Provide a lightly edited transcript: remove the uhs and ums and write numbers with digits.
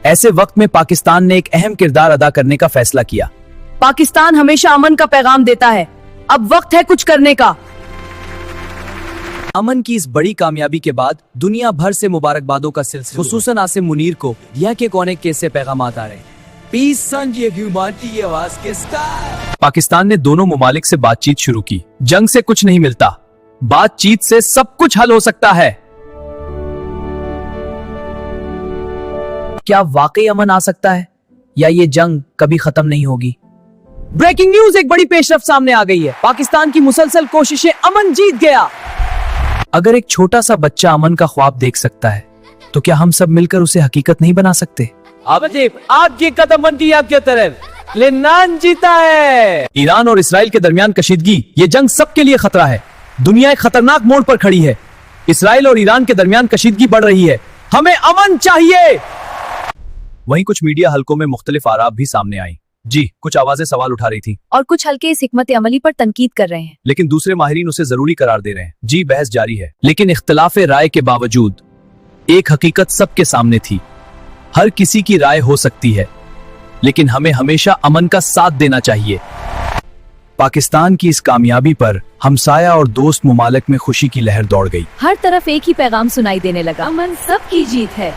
ऐसे वक्त में पाकिस्तान ने एक अहम किरदार अदा करने का फैसला किया। पाकिस्तान हमेशा अमन का पैगाम देता है, अब वक्त है कुछ करने का। अमन की इस बड़ी कामयाबी के बाद दुनिया भर से मुबारकबादों का सिलसिला, खुसूसन आसिम मुनीर को यहाँ के कोने केस से पैगाम आ रहे हैं। पाकिस्तान ने दोनों मुमालिक से बातचीत शुरू की। जंग से कुछ नहीं मिलता, बातचीत से सब कुछ हल हो सकता है। क्या वाकई अमन आ सकता है या ये जंग कभी खत्म नहीं होगी? ब्रेकिंग न्यूज, एक बड़ी पेशरफ सामने आ गई है। पाकिस्तान की मुसलसल कोशिशें, अमन जीत गया। अगर एक छोटा सा बच्चा अमन का ख्वाब देख सकता है तो क्या हम सब मिलकर उसे हकीकत नहीं बना सकते? आपकी कदम बनती है आपकी तरफ, लेबनान जीता है। ईरान और इसराइल के दरमियान कशीदगी, ये जंग सबके लिए खतरा है। दुनिया एक खतरनाक मोड़ पर खड़ी है। इसराइल और ईरान के दरमियान कशीदगी बढ़ रही है। हमें अमन चाहिए। वहीं कुछ मीडिया हलकों में मुख्तलिफ आराब भी सामने आई। जी, कुछ आवाजें सवाल उठा रही थी और कुछ हल्के इस हिकमत अमली पर तनकीद कर रहे हैं, लेकिन दूसरे माहिरीन उसे जरूरी करार दे रहे हैं। जी, बहस जारी है, लेकिन इख्तिलाफ राय के बावजूद एक हकीकत सबके सामने थी। हर किसी की राय हो सकती है, लेकिन हमें हमेशा अमन का साथ देना चाहिए। पाकिस्तान की इस कामयाबी पर हमसाया और दोस्त मुमालिक में खुशी की लहर दौड़ गई। हर तरफ एक ही पैगाम सुनाई देने लगा, अमन सबकी जीत है।